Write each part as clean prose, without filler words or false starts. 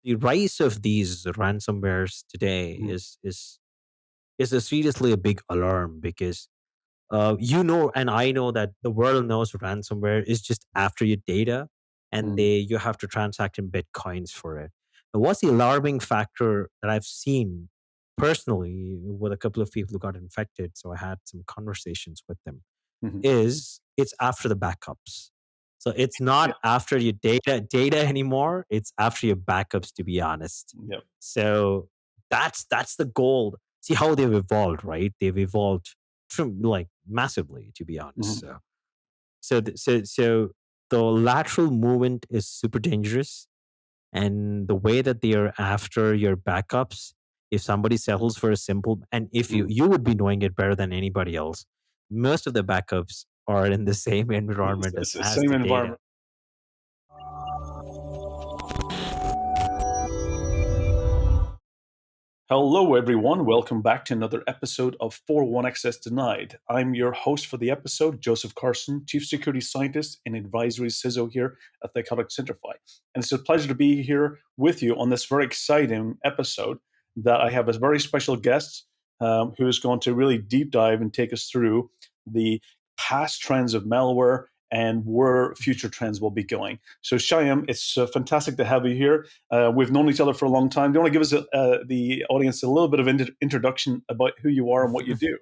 the rise of these ransomwares today Mhm. is a seriously a big alarm because and I know that the world knows ransomware is just after your data, and Mhm. you have to transact in bitcoins for it. And what's the alarming factor that I've seen personally with a couple of people who got infected? So I had some conversations with them. Mhm. Is it's after the backups. So it's Yeah. not after your data anymore. It's after your backups, to be honest. Yeah. So that's the goal. See how they've evolved, right? They've evolved from like massively, to be honest. Mhm. So the lateral movement is super dangerous, and the way that they are after your backups, if somebody settles for a simple, and if you Mhm. you would be knowing it better than anybody else, most of the backups are in the same environment It's the as same the data. environment. Hello, everyone. Welcome back to another episode of 401 Access Denied. I'm your host for the episode, Joseph Carson, Chief Security Scientist and Advisory CISO here at Psychotic Simplify. And it's a pleasure to be here with you on this very exciting episode that I have a very special guest who is going to really deep dive and take us through the past trends of malware and where future trends will be going. So, Shyam, it's fantastic to have you here. We've known each other for a long time. Do you want to give us the audience a little bit of introduction about who you are and what you do?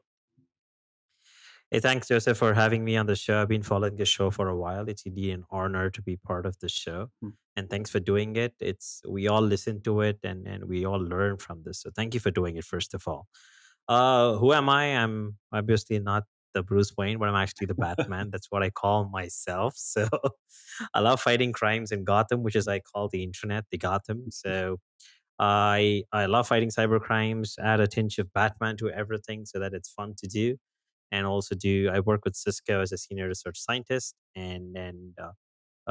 Hey, thanks, Joseph, for having me on the show. I've been following the show for a while. It's indeed an honor to be part of the show. Hmm. And thanks for doing it. It's we all listen to it and we all learn from this. So thank you for doing it, first of all. Who am I? I'm obviously not the Bruce Wayne, but I'm actually the Batman. That's what I call myself. So I love fighting crimes in Gotham, which is I call the internet the Gotham. So I love fighting cyber crimes. Add a tinge of Batman to everything so that it's fun to do. And also do I work with Cisco as a senior research scientist and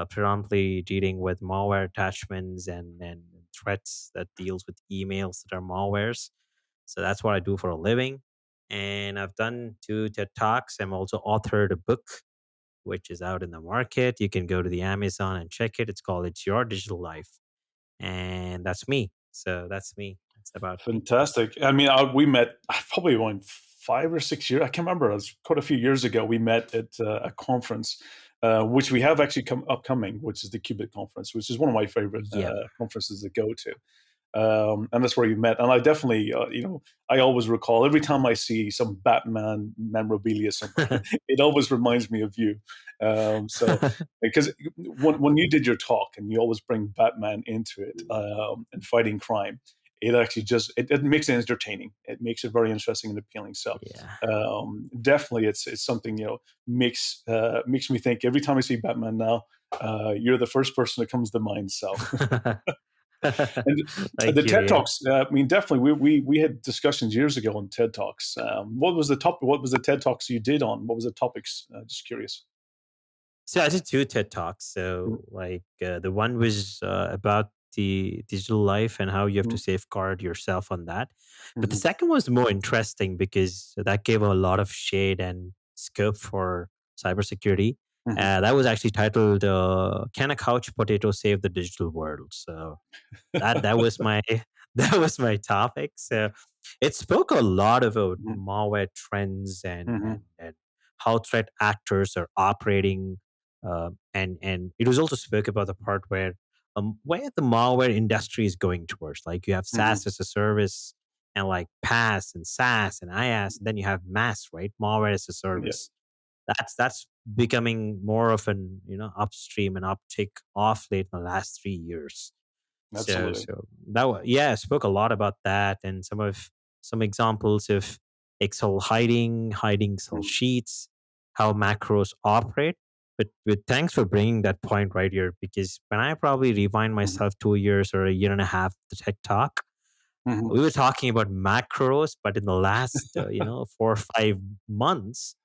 predominantly dealing with malware attachments and threats that deals with emails that are malwares. So that's what I do for a living. And I've done 2 TED Talks. I'm also authored a book which is out in the market. You can go to the Amazon and check it. It's called It's Your Digital Life. And that's me. So that's me. That's about me. Fantastic. I mean, we met probably around 5 or 6 years. I can't remember. It was quite a few years ago. We met at a conference, which we have actually come upcoming, which is the Qubit conference, which is one of my favorite Yep. conferences to go to. And that's where you met. And I definitely, I always recall every time I see some Batman memorabilia somewhere, it always reminds me of you. So, because when you did your talk and you always bring Batman into it and fighting crime, it actually just it makes it entertaining. It makes it very interesting and appealing. So, Yeah. definitely, it's something makes me think every time I see Batman now. You're the first person that comes to mind. So. And the Thank you. TED Yeah. Talks, I mean, definitely, we had discussions years ago on TED Talks. What was the top? What was the TED Talks you did on? What was the topics? Just curious. So I did 2 TED Talks. Mm. So the one was about the digital life and how you have to Mm. safeguard yourself on that. But the Mhm. second was more interesting because that gave a lot of shade and scope for cybersecurity. Mhm. That was actually titled "Can a Couch Potato Save the Digital World?" So that was my that was my topic. So it spoke a lot about Mhm. malware trends Mhm. and how threat actors are operating, and it was also spoke about the part where the malware industry is going towards. Like you have Mhm. SaaS as a service, and like PaaS and SaaS and IaaS, and then you have MaaS, right? Malware as a Yeah, service. That's becoming more of an upstream and uptick off late in the last 3 years. So absolutely. so yeah, I spoke a lot about that and some examples of Excel hiding Excel Mhm. sheets, how macros operate. But thanks for bringing that point right here because when I probably rewind Mhm. myself 2 years or a year and a half the TED Talk, Mhm. we were talking about macros, but in the last 4 or 5 months,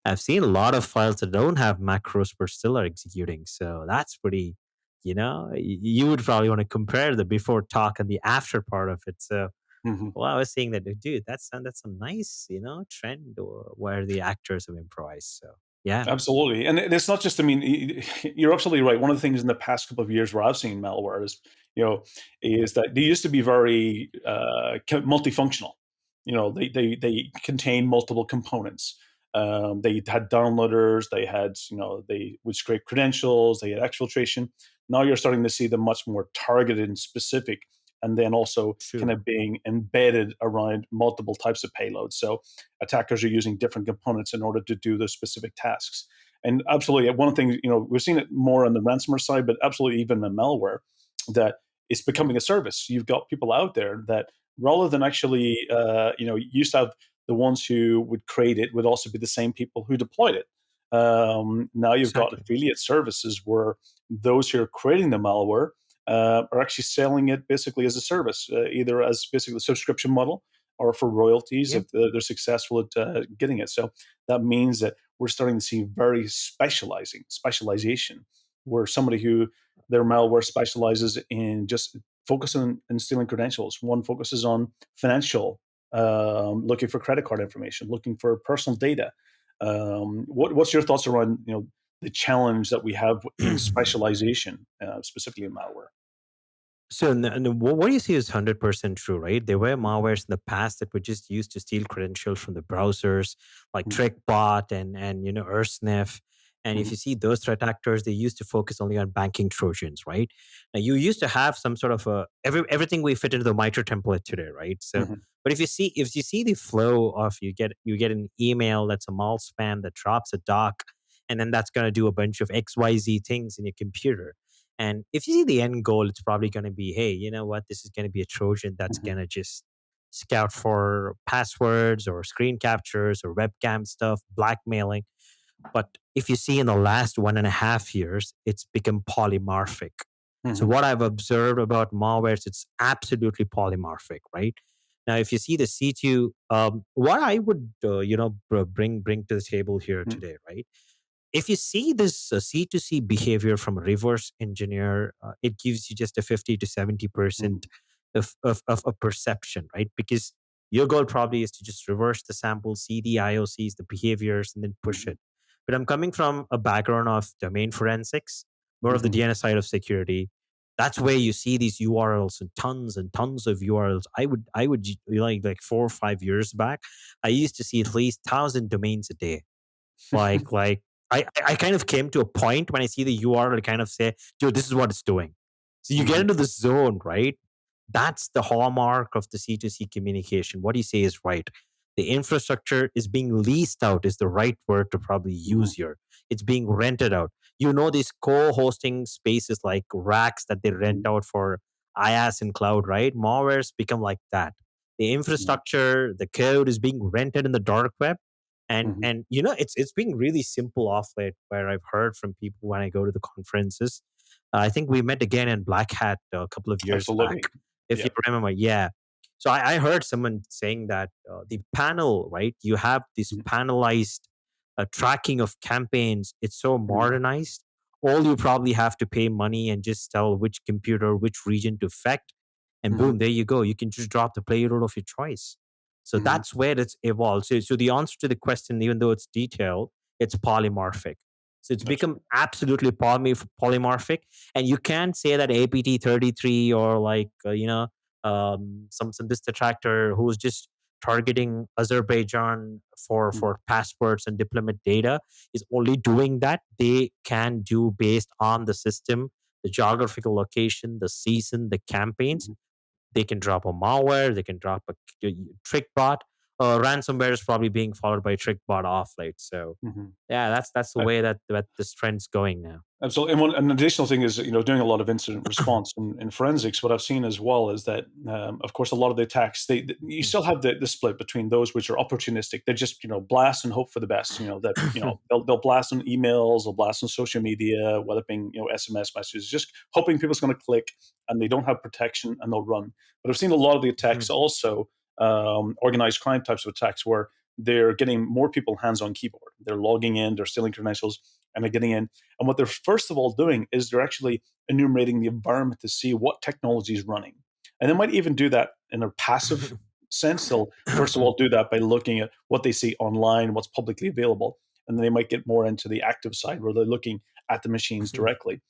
I've seen a lot of files that don't have macros but still are executing. So that's pretty, you would probably want to compare the before talk and the after part of it. So, Mhm. well, I was saying that, dude, that's some nice, trend where the actors have improvised. So, Yeah, Absolutely. And it's not just, I mean, you're absolutely right. One of the things in the past couple of years where I've seen malware is, you know, is that they used to be very multifunctional. They contain multiple components. They had downloaders, they had, they would scrape credentials, they had exfiltration. Now you're starting to see them much more targeted and specific, and then also kind true. of being embedded around multiple types of payloads. So attackers are using different components in order to do those specific tasks. And absolutely, one of the things, we've seen it more on the ransomware side, but absolutely even the malware, that it's becoming a service. You've got people out there that rather than actually, used to have the ones who would create it would also be the same people who deployed it. Now you've got Exactly. affiliate services where those who are creating the malware are actually selling it basically as a service, either as basically a subscription model or for royalties Yeah. if they're successful at getting it. So that means that we're starting to see very specialization, where somebody who their malware specializes in just focusing on stealing credentials. One focuses on financial, looking for credit card information, looking for personal data. What's your thoughts around the challenge that we have in specialization, specifically in malware? So, what you see is 100% true, right? There were malwares in the past that were just used to steal credentials from the browsers, like Mhm, TrickBot and Ersniff. And if mhm, you see those threat actors, they used to focus only on banking trojans, right? Now, you used to have some sort of everything we fit into the MITRE template today, right? So, mhm, but if you see the flow of you get an email that's a mal spam that drops a doc, and then that's going to do a bunch of XYZ things in your computer, and if you see the end goal, it's probably going to be, hey, you know what? This is going to be a Trojan that's mhm, going to just scout for passwords or screen captures or webcam stuff, blackmailing. But if you see in the last 1.5 years, it's become polymorphic. So mhm, what I've observed about malwares, it's absolutely polymorphic, right? Now, if you see the C2, what I would, bring to the table here mhm, today, right? If you see this C2C behavior from a reverse engineer, it gives you just a 50 to mhm, 70% of a perception, right? Because your goal probably is to just reverse the sample, see the IOCs, the behaviors, and then push mhm, it. But I'm coming from a background of domain forensics, more of the mhm, DNS side of security. That's where you see these URLs and tons of URLs. I would like 4 or 5 years back, I used to see at least 1,000 domains a day. Like I kind of came to a point when I see the URL, I kind of say, dude, this is what it's doing. So you get mhm, into this zone, right? That's the hallmark of the C2C communication. What you say is right. The infrastructure is being leased out, is the right word to probably mhm, use here. It's being rented out. These co-hosting spaces like racks that they rent mhm, out for IaaS and cloud, right? Malwares become like that. The mhm, infrastructure, the code is being rented in the dark web, and mhm. and it's being really simple off late, where I've heard from people when I go to the conferences. I think we met again in Black Hat a couple of years back, Absolutely. if you Yeah. remember. Yeah. So I heard someone saying that the panel, right? You have this Mhm, panelized tracking of campaigns. It's so mhm, modernized. All you probably have to pay money and just tell which computer, which region to affect, and mhm, boom, there you go. You can just drop the payload of your choice. So mhm. that's where it's evolved. So the answer to the question, even though it's detailed, it's polymorphic. So it's become Absolutely. absolutely polymorphic, and you can't say that APT 33 or like some this detractor who's just targeting Azerbaijan for Mhm, passports and diplomat data is only doing that. They can do based on the system, the geographical location, the season, the campaigns. mhm, They can drop a malware, they can drop a trick bot. Ransomware is probably being followed by trick bot off late. So mhm. yeah, that's the way that this trend's going now. Absolutely. And an additional thing is, doing a lot of incident response in forensics. What I've seen as well is that, of course, a lot of the attacks, you still have the split between those which are opportunistic. They just, blast and hope for the best. That they'll blast on emails, they'll blast on social media, whether it being SMS messages, just hoping people's going to click, and they don't have protection and they'll run. But I've seen a lot of the attacks also, organized crime types of attacks, where they're getting more people hands on keyboard. They're logging in, they're stealing credentials, and they're getting in, and what they're first of all doing is they're actually enumerating the environment to see what technology is running. And they might even do that in a passive sense. They'll first of all do that by looking at what they see online, what's publicly available. and then they might get more into the active side where they're looking at the machines directly.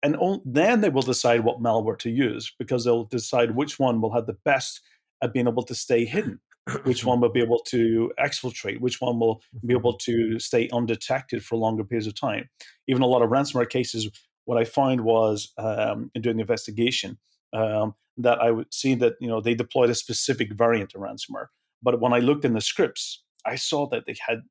And then they will decide what malware to use, because they'll decide which one will have the best at being able to stay hidden, which one will be able to exfiltrate, which one will be able to stay undetected for longer periods of time. Even a lot of ransomware cases, what I find was in doing the investigation, that I would see that they deployed a specific variant of ransomware. But when I looked in the scripts, I saw that they had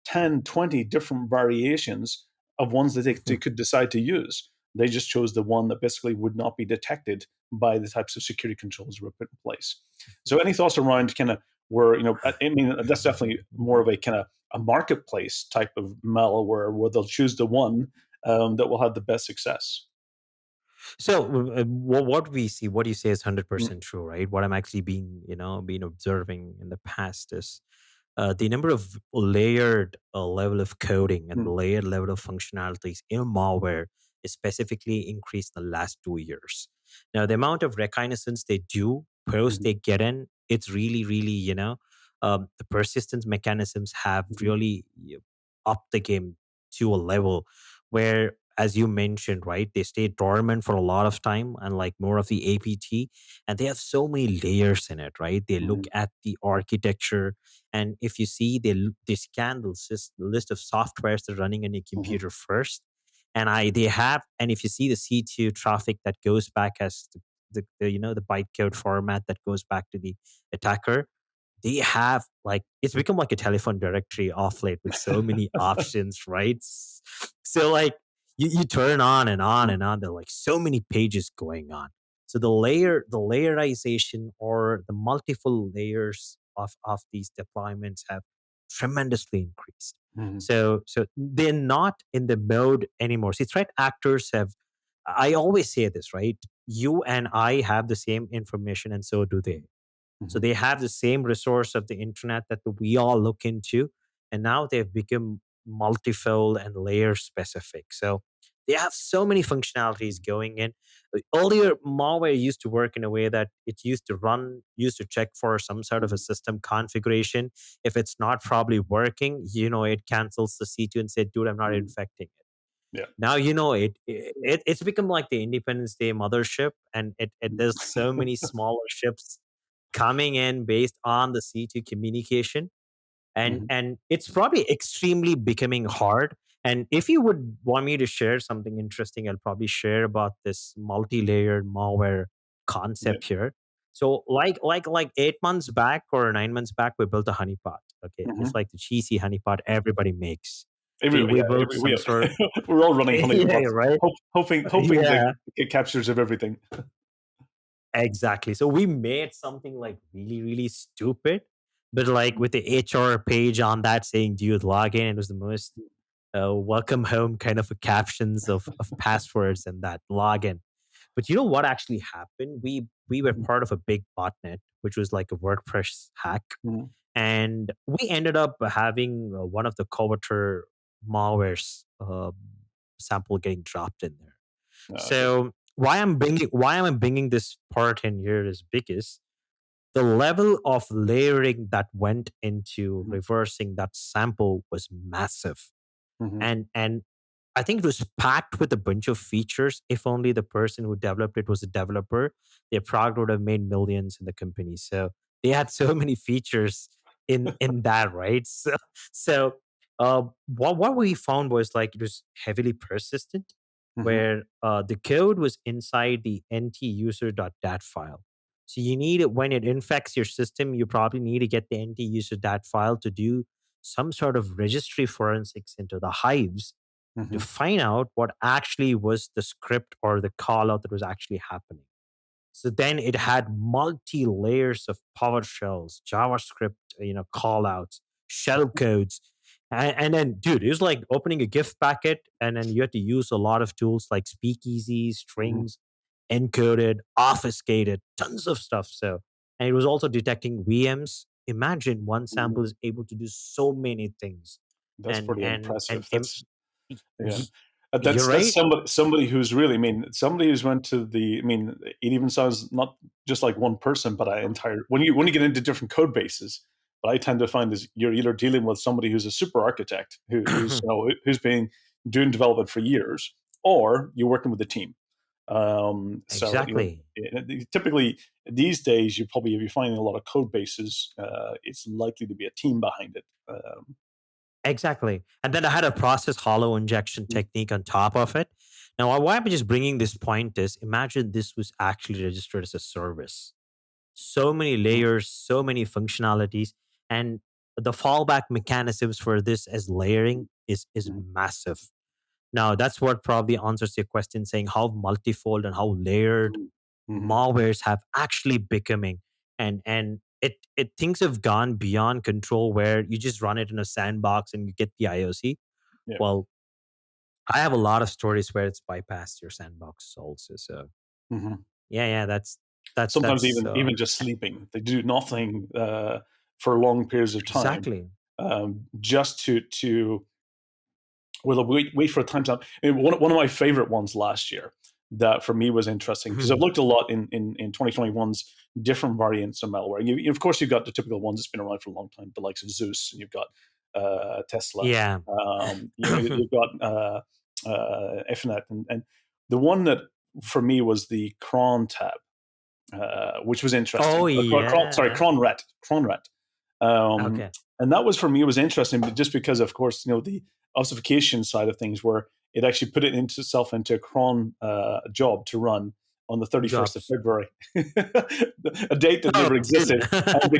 10, 20 different variations of ones that they could decide to use. They just chose the one that basically would not be detected by the types of security controls that were put in place. So, any thoughts around kind of where, I mean, that's definitely more of a kind of a marketplace type of malware where they'll choose the one that will have the best success. So what we see, what you say is Mm, 100% true, right? What I'm actually been observing in the past is the number of layered level of coding and the mm, layered level of functionalities in malware is specifically increased in the last 2 years. Now, the amount of reconnaissance they do post mhm, they get in, it's really, really, the persistence mechanisms have mhm, really upped the game to a level where, as you mentioned, right, they stay dormant for a lot of time, and like more of the APT, and they have so many layers in it, right? They look mhm, at the architecture, and if you see, they scan the list of softwares that are running on your mhm, computer first, and they have, and if you see the C2 traffic that goes back as the bytecode format that goes back to the attacker, they have, like, it's become like a telephone directory off late with so many options, right? So like you turn on and on mhm, and on. There are like so many pages going on. So the layerization or the multiple layers of these deployments have tremendously increased. mhm, So they're not in the mode anymore. See, threat actors have, I always say this, right? You and I have the same information, and so do they. So mhm, they have the same resource of the internet that we all look into, and now they've become multifold and layer specific. So they have so many functionalities going in. Earlier, malware used to work in a way that it used to check for some sort of a mhm, system configuration. If it's not probably working, it cancels the C2 and said, dude, I'm not mhm. infecting it. Yeah. Now it's become like the Independence Day mothership, and there's so many smaller ships coming in based on the C2 communication, and Mhm, it's probably extremely becoming hard. And if you would want me to share something interesting, I'll probably share about this multi-layered malware yeah. concept here. So like 8 months back or 9 months back, we built a honeypot. Okay, it's Mhm. like the cheesy honeypot everybody makes. Okay, Every we yeah, built every we some sort. we're all running Yeah, honeypots, right. hoping that Yeah, it captures of everything. exactly. So we made something like really, really stupid, but like with the HR page on that saying, "Do you log in?" It was the most welcome home kind of a captions of passwords and that login. But you know what actually happened? We were Mhm, part of a big botnet, which was like a WordPress hack, mhm. and we ended up having one of the coveter malwares sample getting dropped in there. Okay. So why am I bringing this part in here is because the level of layering that went into Mhm, reversing that sample was massive, mhm, and I think it was packed with a bunch of features. If only the person who developed it was a developer, their product would have made millions in the company. So they had so many features in that, right? So what we found was like it was heavily persistent, mhm, where the code was inside the nt-user.dat file. So you need it when it infects your system. You probably need to get the nt-user.dat file to do some sort of registry forensics into the hives to mhm, find out what actually was the script or the call out that was actually happening. So then it had multi layers of PowerShells, JavaScript, call outs, shell codes. And then, dude, it was like opening a gift packet, and then you had to use a lot of tools like speakeasy, mhm, strings, encoded, obfuscated, tons of stuff. So, and it was also detecting VMs. Imagine one mhm. sample is able to do so many things, That's and pretty and and impressive. im- Yeah. y- you're That's right. somebody who's really, I mean, somebody who's went to I mean, it even sounds not just like one person, but an entire when you get into different code bases, But I tend to find is you're either dealing with somebody who's a super architect who's been doing development for years, or you're working with a team. So Exactly. typically these days, you're finding a lot of code bases. It's likely to be a team behind it. Exactly. And then I had a process hollow injection Mm, technique on top of it. Now, why I'm just bringing this point is imagine this was actually registered as a service. So many mm, layers, so many functionalities, and the fallback mechanisms for this as layering is mm, massive. Now, that's what probably answers your question, saying how multifold and how layered mm, mhm. malwares have actually becoming, and it things have gone beyond control where you just run it in a sandbox and you get the IOC. Yeah. Well, I have a lot of stories where it's bypassed your sandbox also. So Mhm. yeah, yeah, Sometimes that's even just sleeping, they do nothing for long periods of time, exactly. just to well, wait for a time to. One of my favorite ones last year that for me was interesting because I've looked a lot in 2021's different variants of malware. Of course, you've got the typical ones that's been around for a long time, the likes of Zeus, and you've got Tesla. Yeah. You've got Ethernet, and the one that for me was the cron tab, which was Oh interesting. Sorry, yeah. cronret. Um, Okay. and that was for me was interesting, but just because, of course, the ossification side of things, where it actually put it into itself into a cron job to run on the 31st of Jobs. February, a date that Oh, never it's hidden. existed, and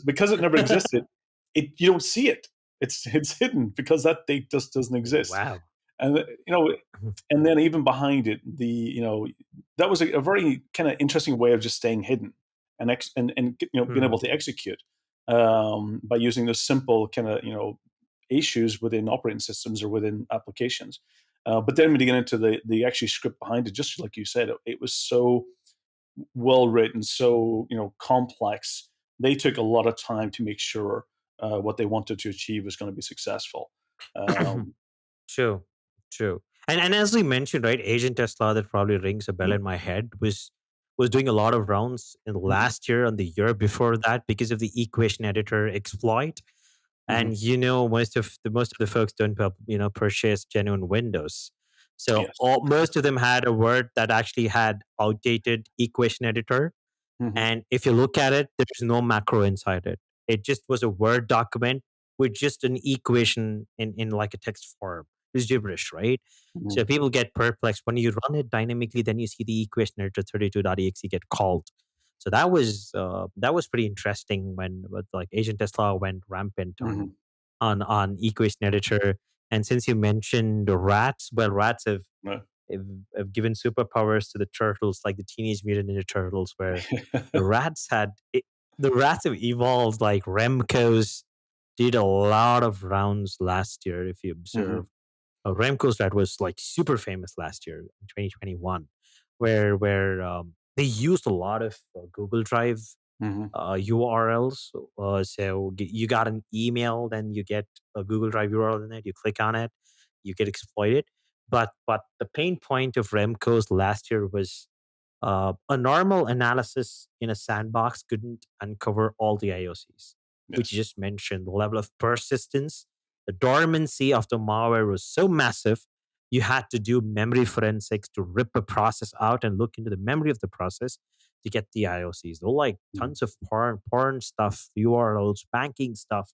because it never existed, you don't see it. It's hidden because that date just doesn't exist, Wow. and and then even behind it, that was a very kind of interesting way of just staying hidden and being able Mhm. to execute by using those simple kind of issues within operating systems or within applications. But then when you get into the actual script behind it, just like you said, it was so well written, so complex. They took a lot of time to make sure what they wanted to achieve was going to be successful. Um, True, true. And as we mentioned, right, Agent Tesla that probably rings a bell mm, in my head was doing a lot of rounds in mhm, last year and the year before that because of the equation editor exploit. mhm. And most of the folks don't purchase genuine Windows. So Yes. most of them had a word that actually had outdated equation editor, Mhm, and if you look at it, there's no macro inside it. It just was a Word document with just an equation in like a text form. It's gibberish, right? So mhm. people get perplexed. When you run it dynamically, then you see the equation editor 32.exe get called. So that was pretty interesting when with like Agent Tesla went rampant Mhm. on equation editor. And since you mentioned rats, well, rats Right. have, have given superpowers to the turtles, like the Teenage Mutant Ninja Turtles, where the rats had it, the rats have evolved like Remco's did a lot of rounds last year. If you Mhm. observe, Remco's rat was like super famous last year in 2021, where they used a lot of Google Drive Mhm. URLs. So you got an email, then you get a Google Drive URL in it. You click on it, you get exploited. But the pain point of Remco's last year was a normal analysis in a sandbox couldn't uncover all the IOCs, which you Yes. just mentioned. The level of persistence, the dormancy of the malware was so massive. You had to do memory forensics to rip a process out and look into the memory of the process to get the IOCs. There were like Mhm. tons of porn stuff, URLs, banking stuff.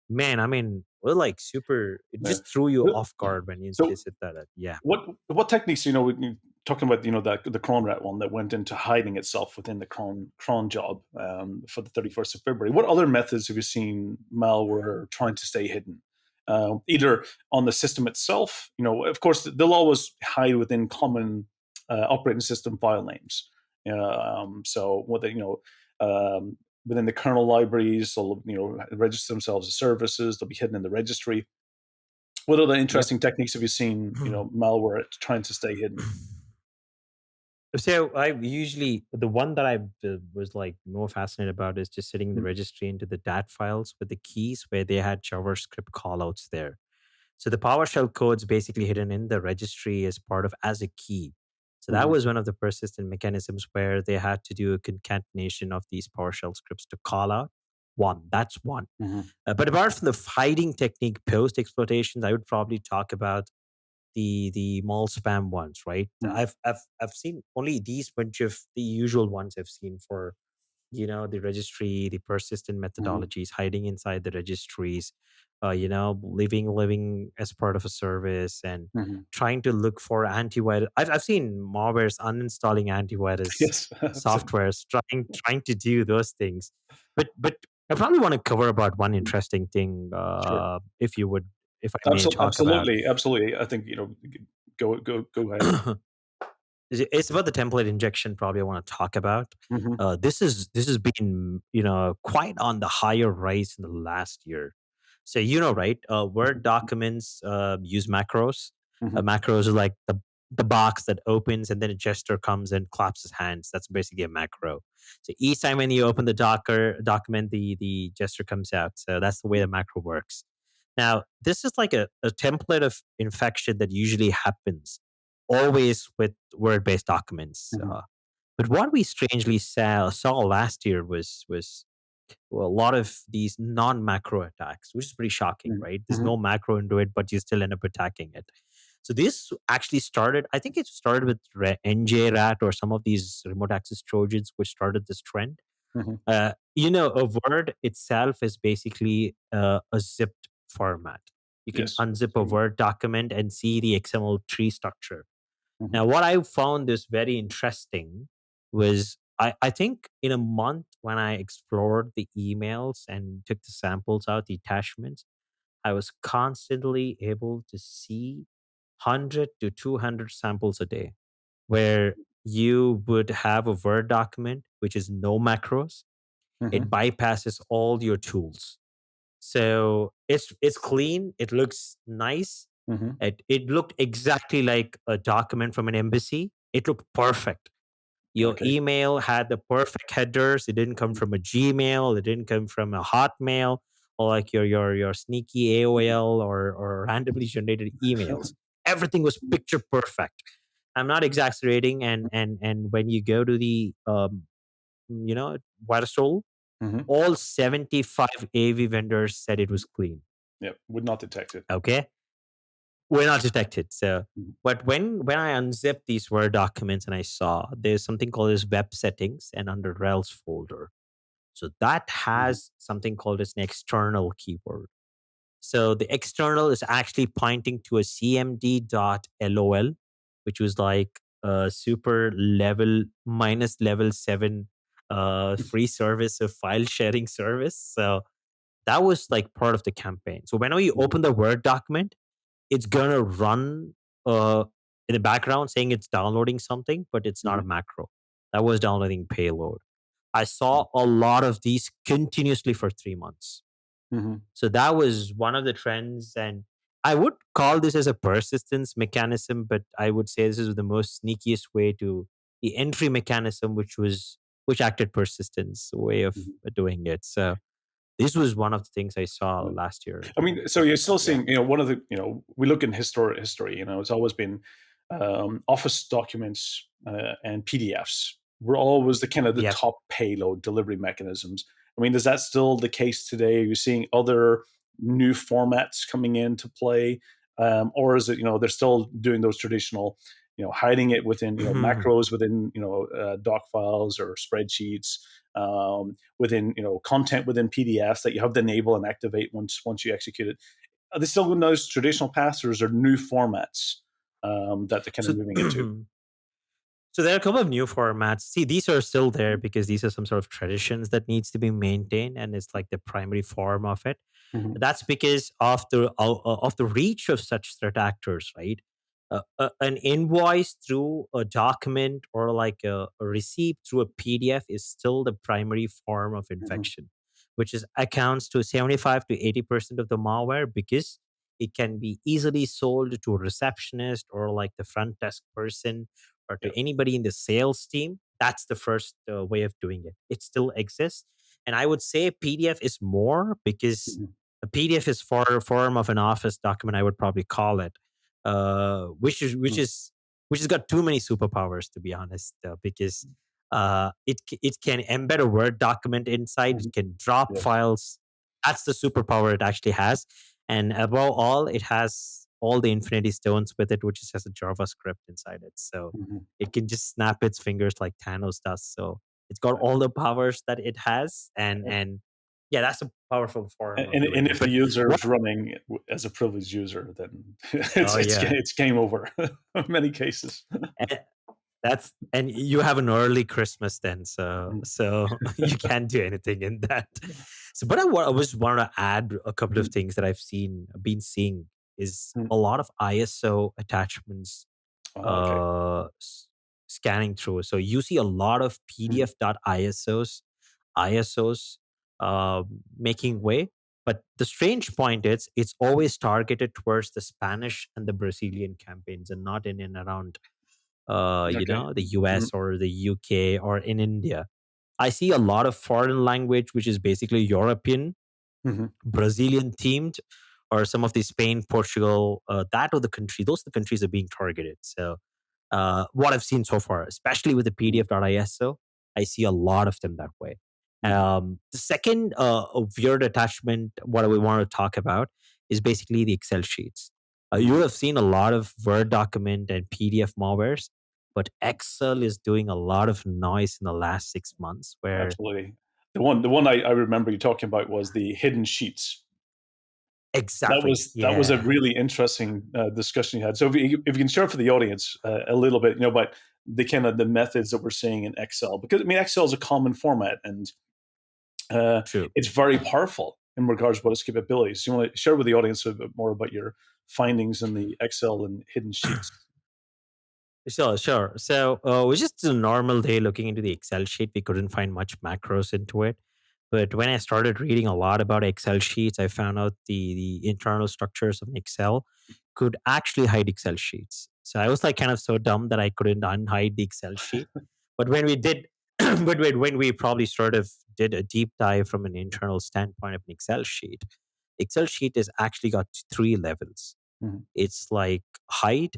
Man, I mean, we're like super. It Yeah. just threw you But off guard when you so said that. Yeah. what techniques, when you talking about, that the cron rat one that went into hiding itself within the cron job, for the 31st of February. What other methods have you seen malware trying to stay hidden? Either on the system itself, of course, they'll always hide within common operating system file names. So what they, within the kernel libraries, they'll, register themselves as services. They'll be hidden in the registry. What other Yep. interesting techniques have you seen, malware trying to stay hidden? So I usually the one that I was like more fascinated about is just sitting in the Mm, registry into the DAT files with the keys where they had JavaScript callouts there. So the PowerShell code's basically hidden in the registry as part of as a key. So that mhm, was one of the persistent mechanisms where they had to do a concatenation of these PowerShell scripts to call out. one. That's one. Mhm. But apart from the hiding technique post exploitations, I would probably talk about the mall spam ones, right? Mhm. I've seen only these bunch of the usual ones I've seen for the registry, the persistent Mhm. methodologies, hiding inside the registries, living as part of a service, and Mhm. trying to look for antivirus. I've seen malwares uninstalling antivirus Yes, absolutely. softwares, trying to do those things. But I probably want to cover about one Mhm. interesting thing, Sure. if I may talk about. Absolutely, absolutely. I think, go ahead. It's about the template injection. Probably I want to talk about. Mhm. This has been quite on the higher rise in the last year. So right, Word Mhm. documents use macros. Mhm. Macros are like the box that opens and then a gesture comes and claps his hands. That's basically a macro. So each time when you open the Docker document, the gesture comes out. So that's the way the macro works. Now, this is like a template of infection that usually happens always with word-based documents. Mhm. But what we strangely saw last year was well, a lot of these non-macro attacks, which is pretty shocking, Mhm. right? There's Mhm. no macro into it, but you still end up attacking it. So this actually started. I think it started with NJRAT or some of these remote access trojans, which started this trend. Mhm. A Word itself is basically a zipped format. You can Yes, unzip a absolutely. Word document and see the XML tree structure. Mhm. Now, what I found this very interesting was I think in a month when I explored the emails and took the samples out, the attachments, I was constantly able to see 100 to 200 samples a day where you would have a Word document, which is no macros. It Mhm. bypasses all your tools. So it's clean. It looks nice. Mhm. It looked exactly like a document from an embassy. It looked perfect. Your Okay. email had the perfect headers. It didn't come Mhm. from a Gmail. It didn't come from a Hotmail or like your sneaky Mhm. AOL or randomly generated emails. Everything was picture perfect. I'm not exaggerating. And when you go to the virus tool, Mhm. all 75 AV vendors said it was clean. Yep, would not detect it. Okay, we're not detected. So, Mhm. but when I unzipped these Word documents and I saw there's something called as web settings and under Rails folder. So that Mhm. has something called as an external keyword. So the external is actually pointing to a cmd.lol, which was like a super level minus level 7 free service of file sharing service. So that was like part of the campaign. So whenever you Mhm. open the Word document, it's gonna run uh, in the background saying it's downloading something, but it's not a Mhm. macro. That was downloading payload. I Mhm. saw a lot of these continuously for 3 months. Mhm. So that was one of the trends, and I would call this as a persistence mechanism, but I would say this is the most sneakiest way to the entry mechanism, which acted persistence way of Mhm. doing it. So this was one of the things I saw Yeah. last year. I mean, so you're still Yeah. seeing, one of the, we look in history, it's always been Office documents and PDFs were always the kind of the Yep. top payload delivery mechanisms. I mean, is that still the case today? Are you seeing other new formats coming into play? Or is it, they're still doing those traditional, hiding it within, macros within, doc files or spreadsheets, within, content within PDFs that you have to enable and activate once you execute it. Are they still going those traditional paths, or is there new formats that they're kind of So moving into? So there are a couple of new formats. See, these are still there Mhm. because these are some sort of traditions that needs to be maintained, and it's like the primary form of it. Mhm. That's because of the reach of such threat actors, right? An invoice through a document or like a receipt through a PDF is still the primary form of Mhm. infection, which is accounts to 75 to 80% of the malware because it can be easily sold to a receptionist or like the front desk person or Yeah. to anybody in the sales team. That's the first way of doing it. It still exists. And I would say PDF is more because Mhm. a PDF is form of an office document. I would probably call it, which is Mhm. which has got too many superpowers to be honest. Because It can embed a Word document inside. It Mhm. can drop Yes. files. That's the superpower it actually has. And above all, it has all the Infinity Stones with it, which has a JavaScript inside it. So Mhm. it can just snap its fingers like Thanos does. So it's got Yeah. all the powers that it has, and yeah, that's a powerful form of And doing it. if the But user what? is running as a privileged user, then Oh yeah, it's game over in many cases. and and you have an early Christmas then, so Mhm. you can't do anything in that. So, but I was want to add a couple of Mhm. things that been seeing is Mhm. a lot of ISO attachments Oh, okay. uh, s- scanning through. So you see a lot of Mhm. ISOs making way. But the strange point is, it's always targeted towards the Spanish and the Brazilian campaigns, and not in and around, Okay. the Mhm. US or the UK or in India. I see a lot of foreign language, which is basically European, Mhm. Brazilian themed, or some of the Spain, Portugal, that or the country. Those are the countries are being targeted. So what I've seen so far, especially with the Mhm. PDF.iso, I see a lot of them that way. Mhm. The second weird attachment, what we want to talk about, is basically the Excel sheets. You Mhm. would have seen a lot of Word document and PDF malwares, but Excel is doing a lot of noise in the last 6 months. Where Absolutely. The one I remember you talking about was the hidden sheets. exactly, That was a yeah, really interesting discussion you had. So if you can share for the audience a little bit, about the kind of the methods that we're seeing in Excel, because I mean Excel is a common format and uh, true. it's very powerful in regards to what its capabilities. So you want to share with the audience a bit more about your findings in the Excel and hidden sheets. Sure, sure. So it was just a normal day looking into the Excel sheet. We couldn't find much macros into it. But when I started reading a lot about Excel sheets, I found out the internal structures of Excel could actually hide Excel sheets. So I was like kind of so dumb that I couldn't unhide the Excel sheet. But when we did, but when we probably sort of did a deep dive from an internal standpoint of an Excel sheet has actually got three levels. Mhm. It's like hide,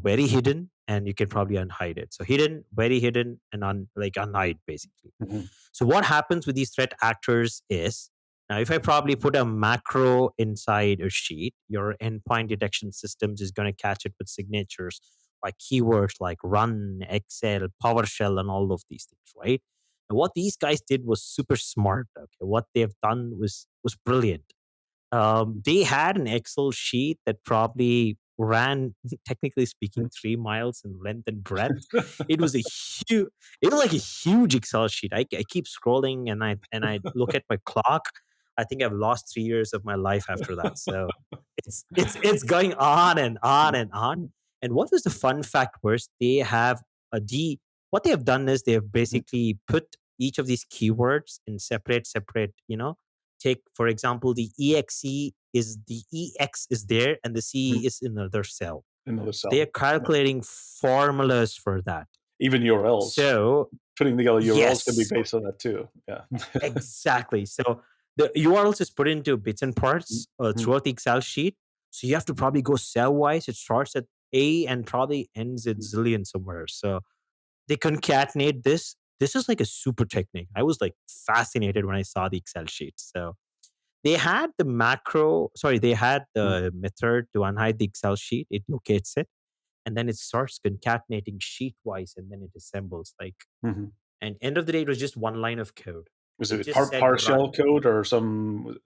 very hidden, and you can probably unhide it. So hidden, very hidden, and unhide basically. Mhm. So what happens with these threat actors is, now if I probably put a macro inside a sheet, your endpoint detection systems is going to catch it with signatures like keywords like run, Excel, PowerShell, and all of these things, right? And what these guys did was super smart. Okay, what they've done was brilliant. They had an Excel sheet that probably ran, technically speaking, 3 miles in length and breadth. It was a huge, it was like a huge Excel sheet. I keep scrolling and I look at my clock. I think I've lost 3 years of my life after that. So it's going on and on and on. And what was the fun fact was they have a D. What they have done is they have basically put each of these keywords in separate, take for example the ex is there and the ce Mhm. is in another cell. Another So they are cell. Yeah. calculating formulas for that. Even URLs. So Putting together URLs can be yes, based on that too. Yeah. exactly. So the URLs is put into bits and parts Mhm. throughout the Excel sheet. So you have to probably go cell wise. It starts at A and probably ends at zillion somewhere. So they concatenate this. This is like a super technique. I was like fascinated when I saw the Excel sheet. So they had Mhm. the method to unhide the Excel sheet. It locates it and then it starts concatenating sheet wise and then it assembles like, Mhm. and end of the day, it was just one line of code. Was It it just said PowerShell run. code or some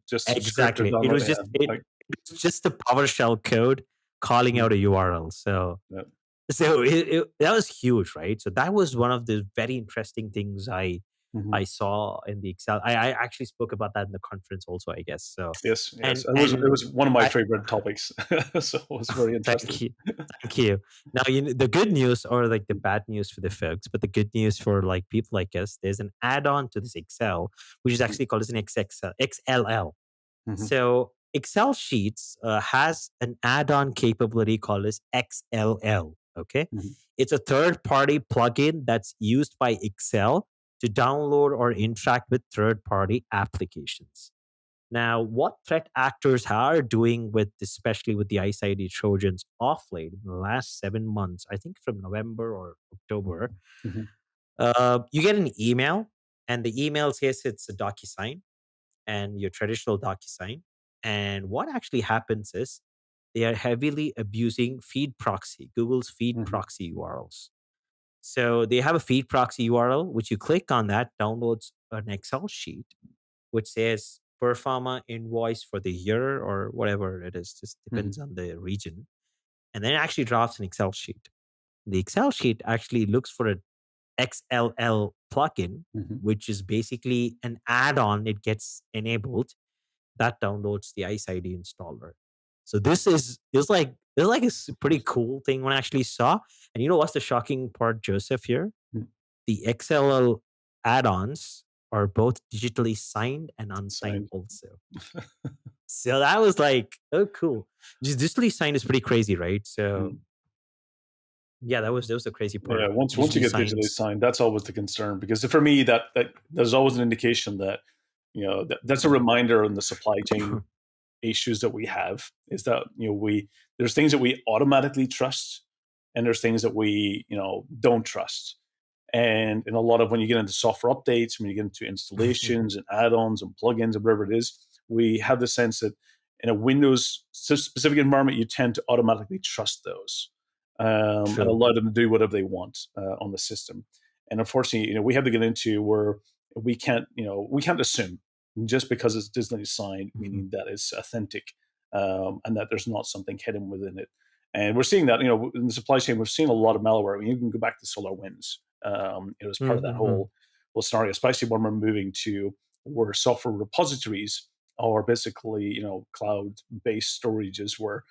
just some script or Exactly. It download? was just Yeah. it's just the PowerShell code calling Mhm. out a URL. So Yeah. that was huge, right? So that was one of the very interesting things I Mhm. saw in the Excel. I actually spoke about that in the conference also, I guess. So Yes, yes. and It and was one of my I favorite topics. So it was very interesting. thank you. Thank you. Now, the good news or like the bad news for the folks, but the good news for like people like us, there's an add-on to this Excel, which is Mhm. actually called as an XLL. Mhm. So Excel Sheets has an add-on capability called as XLL. Okay, Mhm. it's a third-party plugin that's used by Excel to download or interact with third-party applications. Now, what threat actors are doing with, especially with the ICID Trojans off late in the last 7 months, I think from November or October, Mhm. You get an email, and the email says it's a DocuSign and your traditional DocuSign. And what actually happens is they are heavily abusing feed proxy, Google's feed Hmm. proxy URLs. So they have a feed proxy URL, which you click on that, downloads an Excel sheet, which says performa invoice for the year or whatever it is, just Hmm. depends on the region. And then it actually drops an Excel sheet. The Excel sheet actually looks for a XLL plugin, Hmm. which is basically an add-on. It gets enabled that downloads the Ice ID installer. So this is it's like a pretty cool thing when I actually saw. And you know what's the shocking part, Joseph? Here, the XLL add-ons are both digitally signed and unsigned Signed. also. So that was like, oh, cool. Just digitally signed is pretty crazy, right? So Mm. yeah, that was the crazy Yeah, part. once you Digitally get digitally signs. signed, that's always the concern because for me that there's always an indication that that's a reminder on the supply chain issues that we have is that we there's things that we automatically trust and there's things that we don't trust. And in a lot of when you get into software updates, when you get into installations and add-ons and plugins and whatever it is, we have the sense that in a Windows specific environment, you tend to automatically trust those and True. allow them to do whatever they want on the system. And unfortunately, we have to get into where we can't assume just because it's Disney signed, Mhm. meaning that it's authentic and that there's not something hidden within it. And we're seeing that, in the supply chain, we've seen a lot of malware. I mean, you can go back to SolarWinds. It was part of that Mhm. whole scenario, especially when we're moving to where software repositories are basically, cloud-based storages where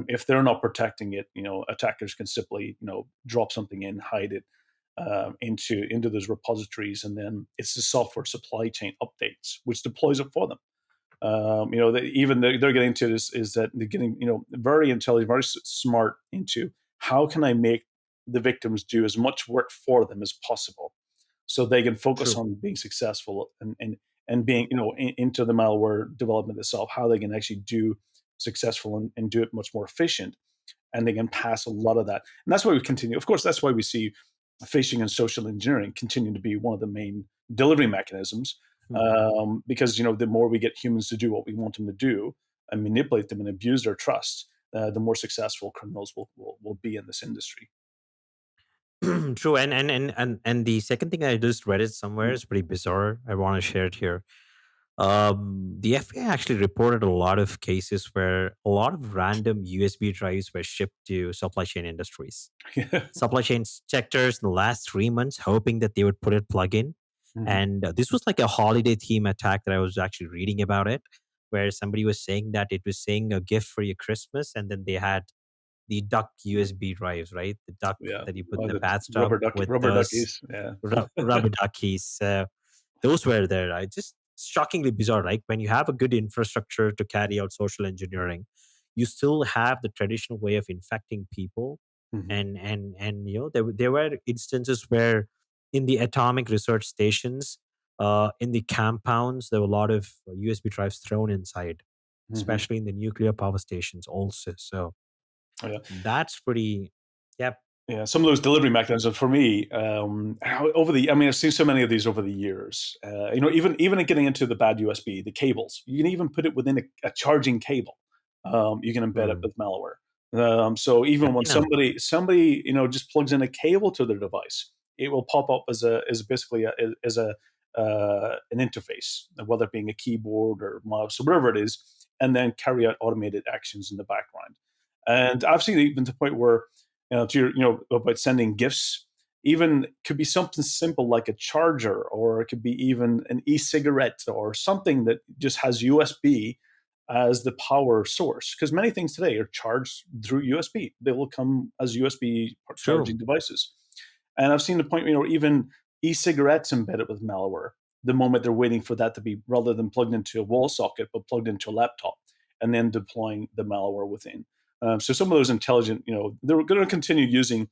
if they're not protecting it, attackers can simply, drop something in, hide it into those repositories, and then it's the software supply chain updates which deploys it for them. Even they're getting to this is that they're getting very intelligent, very smart into how can I make the victims do as much work for them as possible, so they can focus True. on being successful and being into the malware development itself, how they can actually do successful and do it much more efficient, and they can pass a lot of that. And that's why we continue. Of course, that's why we see phishing and social engineering continue to be one of the main delivery mechanisms. Mhm. Because the more we get humans to do what we want them to do and manipulate them and abuse their trust, the more successful criminals will be in this industry. True, and the second thing I just read it somewhere Mm. is pretty bizarre. I want to share it here. The FBI actually reported a lot of cases where a lot of random USB drives were shipped to supply chain industries. Yeah. Supply chain sectors in the last 3 months, hoping that they would put it plug in. Mhm. And this was like a holiday theme attack that I was actually reading about it, where somebody was saying that it was saying a gift for your Christmas, and then they had the duck USB drives, right? The duck Yeah. that you put in Oh, the the bathtub with rubber those duckies. Yeah. rubber duckies. Those were there. Right? Just shockingly bizarre. Like when you have a good infrastructure to carry out social engineering, you still have the traditional way of infecting people. Mhm. And there were instances where in the atomic research stations, in the compounds, there were a lot of USB drives thrown inside, Mhm. especially in the nuclear power stations also. So Yeah. that's pretty. Yep. Yeah, some of those delivery mechanisms for me, I mean, I've seen so many of these over the years. Even in getting into the bad USB, the cables, you can even put it within a charging cable. You can embed it Mm. with malware. So even when I know. somebody just plugs in a cable to their device, it will pop up as basically as a an interface, whether it being a keyboard or mouse or whatever it is, and then carry out automated actions in the background. And I've seen it even to the point where to your, about sending gifts. Even could be something simple like a charger, or it could be even an e-cigarette or something that just has USB as the power source. Because many things today are charged through USB. They will come as USB charging True. devices. And I've seen the point, even e-cigarettes embedded with malware. The moment they're waiting for that to be rather than plugged into a wall socket, but plugged into a laptop, and then deploying the malware within. So some of those intelligent, they're going to continue using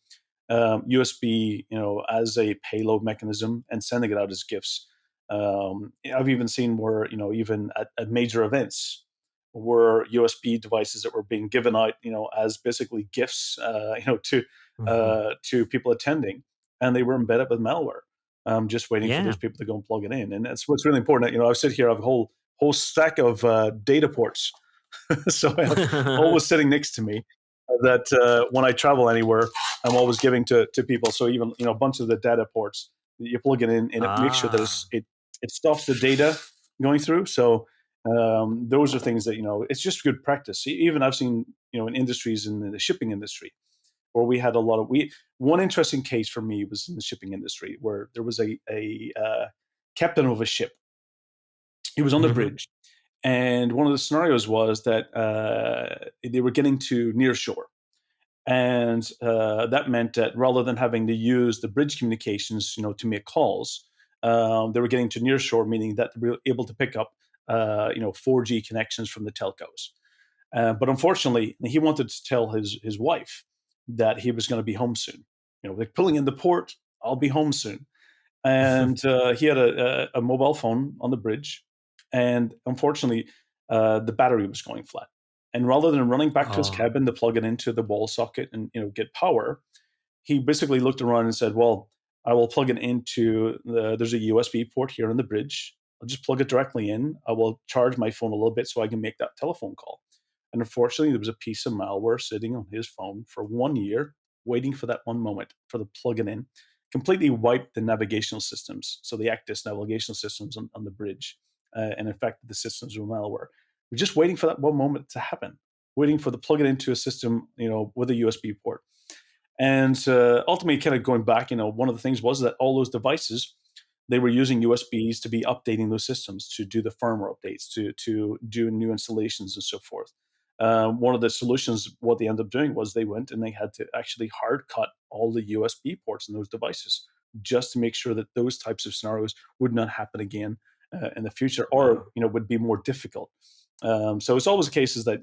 USB, as a payload mechanism and sending it out as gifts. I've even seen where, even at major events, were USB devices that were being given out, as basically gifts, Mhm. to people attending, and they were embedded with malware. just waiting for Yeah. those people to go and plug it in. And that's what's really important. You know, I sit here, I have a whole stack of data ports, so I have always sitting next to me that when I travel anywhere, I'm always giving to people. So even a bunch of the data ports, you plug it in, and it makes sure that Ah. it stops the data going through. So those are things that it's just good practice. Even I've seen in industries in the shipping industry where we had a lot of we. One interesting case for me was in the shipping industry where there was a captain of a ship. He was on the Mhm. bridge, and one of the scenarios was that they were getting to near shore. And that meant that rather than having to use the bridge communications, to make calls, they were getting to near shore, meaning that they were able to pick up, 4G connections from the telcos. But unfortunately, he wanted to tell his wife that he was going to be home soon. Like pulling in the port, I'll be home soon. And he had a mobile phone on the bridge, and unfortunately, the battery was going flat. And rather than running back to his Oh. cabin to plug it into the wall socket and get power, he basically looked around and said, "Well, I will plug it into there's a USB port here on the bridge. I'll just plug it directly in. I will charge my phone a little bit so I can make that telephone call." And unfortunately, there was a piece of malware sitting on his phone for 1 year, waiting for that one moment for the plug it in. Completely wiped the navigational systems, so the Actis navigational systems on the bridge, and infected the systems with malware. We're just waiting for that one moment to happen, waiting for the plug it into a system, with a USB port. And ultimately, kind of going back, one of the things was that all those devices, they were using USBs to be updating those systems, to do the firmware updates, to do new installations and so forth. One of the solutions, what they ended up doing was they went and they had to actually hard cut all the USB ports in those devices just to make sure that those types of scenarios would not happen again in the future, or Wow. would be more difficult. So it's always the case is that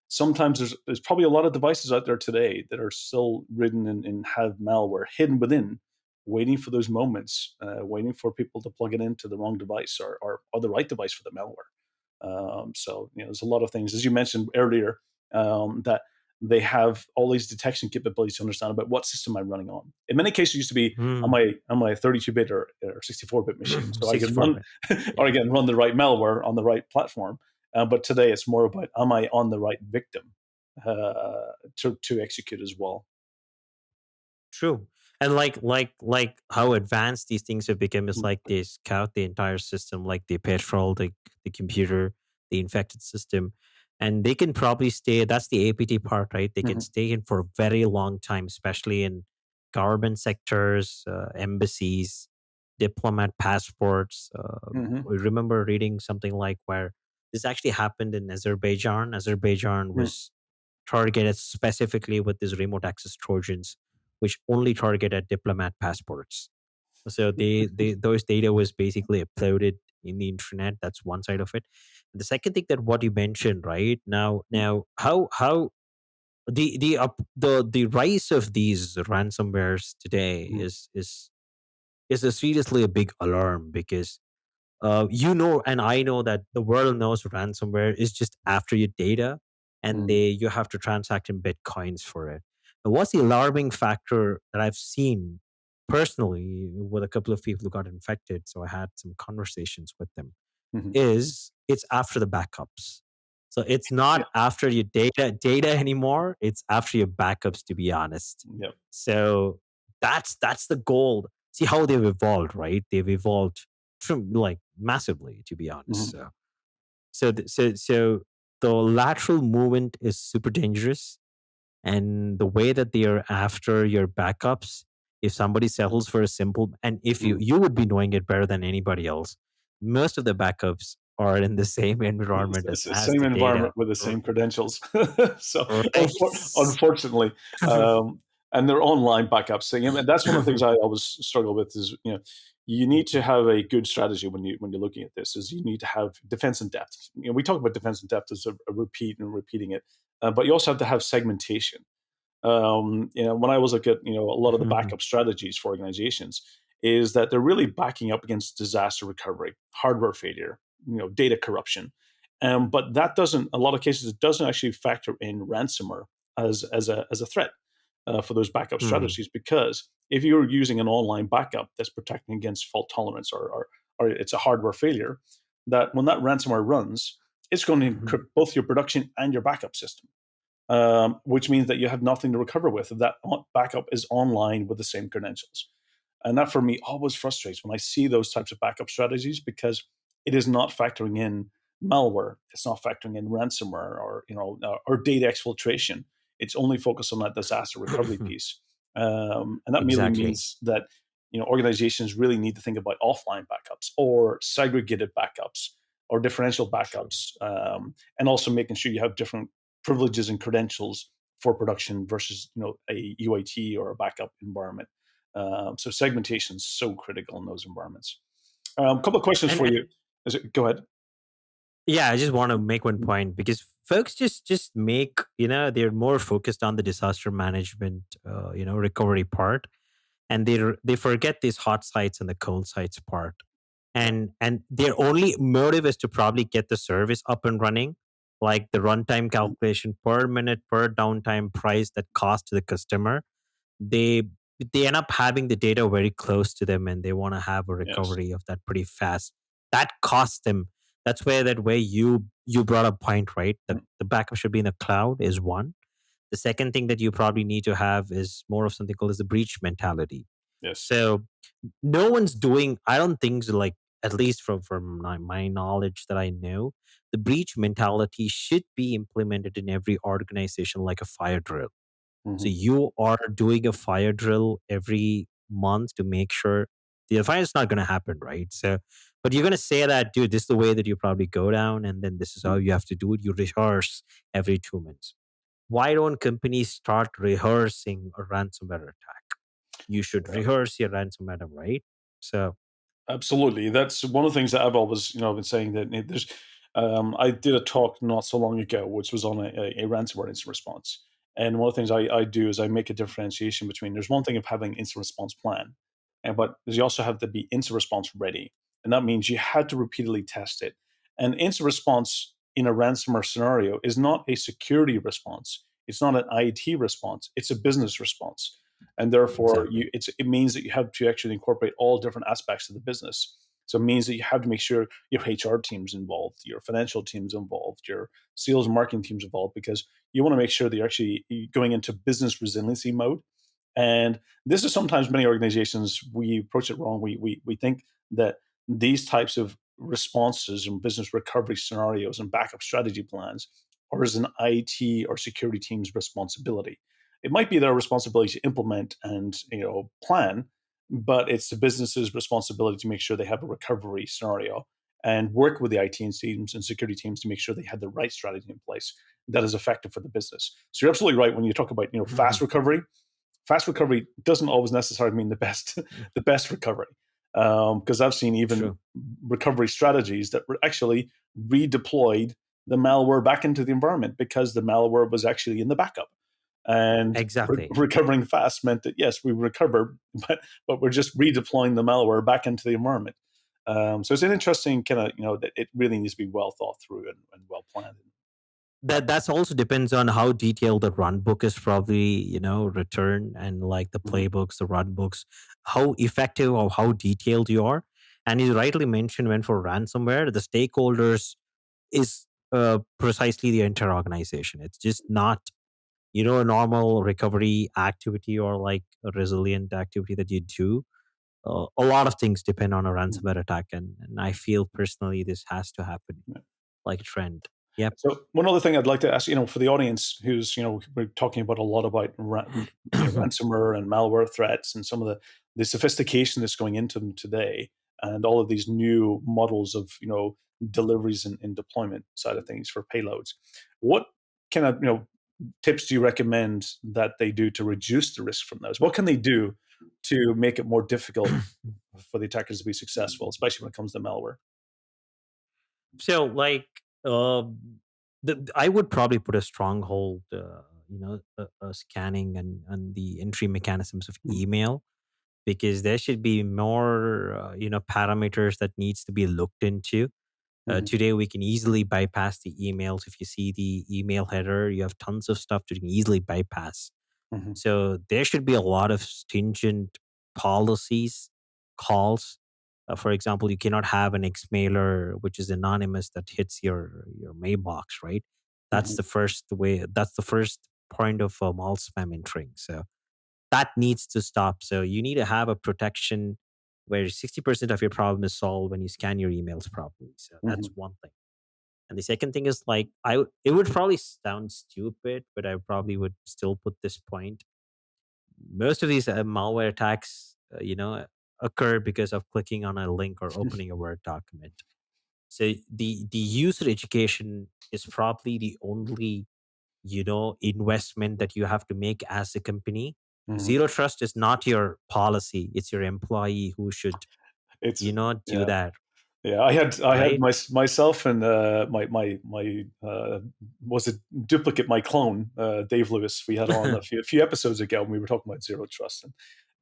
sometimes there's probably a lot of devices out there today that are still ridden and have malware hidden within, waiting for those moments, waiting for people to plug it into the wrong device or the right device for the malware. So there's a lot of things, as you mentioned earlier, that they have all these detection capabilities to understand about what system I'm running on. In many cases, it used to be Mm. on my 32-bit or 64-bit machine, so I can 64 run bit. or I Yeah. can run the right malware on the right platform. But today, it's more about am I on the right victim to execute as well. True. And like how advanced these things have become is Mhm, like they scout the entire system, like they patrol the computer, the infected system, and they can probably stay. That's the APT part, right? They can mhm, stay in for a very long time, especially in government sectors, embassies, diplomat passports. mhm, We remember reading something like where this actually happened in Azerbaijan. Azerbaijan mhm. was targeted specifically with these remote access trojans, which only targeted diplomat passports. So they those data was basically uploaded in the internet. That's one side of it. The second thing that what you mentioned, right now, how the rise of these ransomwares today Mhm, is a seriously a big alarm because and I know that the world knows ransomware is just after your data, and mhm, you have to transact in bitcoins for it. And what's the alarming factor that I've seen personally with a couple of people who got infected? So I had some conversations with them. mhm. Is it's after the backups. So it's Yeah, not after your data anymore. It's after your backups, to be honest. yeah. So that's the goal. See how they've evolved, right? They've evolved from like massively, to be honest. Mhm, So the lateral movement is super dangerous, and the way that they are after your backups, if somebody settles for a simple, and if you mhm. you would be knowing it better than anybody else, most of the backups are in the same environment It's the as same the data. environment with the R- same credentials. So Right. unfortunately, um, and they're online backups thing. And that's one of the things I always struggle with is you need to have a good strategy when you're looking at this. Is you need to have defense in depth. We talk about defense in depth as a repeat and repeating it, but you also have to have segmentation. When I was looking at a lot of the backup strategies for organizations, is that they're really backing up against disaster recovery, hardware failure, data corruption, but that doesn't. A lot of cases, it doesn't actually factor in ransomware as a threat. for those backup Hmm. strategies, because if you're using an online backup that's protecting against fault tolerance, or it's a hardware failure, that when that ransomware runs, it's going to Mhm. encrypt both your production and your backup system, which means that you have nothing to recover with if that backup is online with the same credentials. And that for me always frustrates when I see those types of backup strategies, because it is not factoring in malware, it's not factoring in ransomware, or data exfiltration. It's only focused on that disaster recovery piece, and that merely Exactly. means that organizations really need to think about offline backups or segregated backups or differential True. backups, and also making sure you have different privileges and credentials for production versus a UAT or a backup environment. So segmentation is so critical in those environments. A couple of questions for And you. Go ahead. yeah, I just want to make one point because folks just make, they're more focused on the disaster management, recovery part, and they forget these hot sites and the cold sites part. Yeah. And their only motive is to probably get the service up and running, like the runtime Mhm. calculation per minute per downtime price that cost to the customer. they they end up having the data very close to them, and they want to have a Yes. recovery of that pretty fast. That costs them. That's where that way you brought a point, right? That Mhm. the backup should be in the cloud is one. The second thing that you probably need to have is more of something called as the breach mentality. Yes. So no one's doing, I don't think so, like, at least from my knowledge that I know, the breach mentality should be implemented in every organization like a fire drill. So Mhm. you are doing a fire drill every month to make sure the fire is not going to happen, right? So, but you're going to say that, dude, this is the way that you probably go down, and then this is how Mhm. you have to do it. You rehearse every 2 months. Why don't companies start rehearsing a ransomware attack? You should Yeah. rehearse your ransomware, right? So, Absolutely. That's one of the things that I've always, been saying, that there's. I did a talk not so long ago, which was on a ransomware incident response. And one of the things I do is I make a differentiation between, there's one thing of having incident response plan, but you also have to be incident response ready, and that means you had to repeatedly test it. And incident response in a ransomware scenario is not a security response. It's not an IT response. It's a business response, and therefore exactly. it means that you have to actually incorporate all different aspects of the business. So it means that you have to make sure your HR team's involved, your financial team's involved, your sales and marketing team's involved, because you want to make sure that you're actually going into business resiliency mode. And this is sometimes many organizations, we approach it wrong. We think that these types of responses and business recovery scenarios and backup strategy plans are as an IT or security team's responsibility. It might be their responsibility to implement and plan, but it's the business's responsibility to make sure they have a recovery scenario and work with the IT teams and security teams to make sure they have the right strategy in place that is effective for the business. So you're absolutely right when you talk about fast recovery. Fast recovery doesn't always necessarily mean the best the best recovery, because I've seen even True. recovery strategies that were actually redeployed the malware back into the environment because the malware was actually in the backup. And Exactly. recovering fast meant that yes, we recovered, but we're just redeploying the malware back into the environment. So it's an interesting kind of that it really needs to be well thought through and well planned. That's also depends on how detailed the run book is probably, returned, and like the Mhm. playbooks, the run books, how effective or how detailed you are. And you rightly mentioned, when for ransomware, the stakeholders is precisely the entire organization. It's just not, a normal recovery activity or like a resilient activity that you do. A lot of things depend on a Mhm. ransomware attack, and I feel personally this has to happen Yeah. like a trend. Yep. So one other thing I'd like to ask, for the audience who's, we're talking about a lot about ransomware and malware threats and some of the sophistication that's going into them today, and all of these new models of, deliveries and deployment side of things for payloads. What kind of, tips do you recommend that they do to reduce the risk from those? What can they do to make it more difficult for the attackers to be successful, especially when it comes to malware? So, like, I would probably put a stronghold, scanning and the entry mechanisms of Mhm. email, because there should be more, parameters that needs to be looked into. Mhm. Today, we can easily bypass the emails. If you see the email header, you have tons of stuff that you can easily bypass. Hmm. So there should be a lot of stringent policies, calls. For example, you cannot have an X mailer which is anonymous that hits your mailbox, right? That's Hmm. the first way. That's the first point of all spam entering. So that needs to stop. So you need to have a protection where 60% of your problem is solved when you scan your emails properly. So that's Hmm. one thing. And the second thing is like it would probably sound stupid, but I probably would still put this point. Most of these malware attacks, occur because of clicking on a link or opening a Word document. So the user education is probably the only investment that you have to make as a company. Hmm. Zero trust is not your policy; it's your employee who should It's do yeah. that, Yeah, I had right? myself and my was it duplicate, my clone, Dave Lewis. We had on a few episodes ago, and we were talking about zero trust.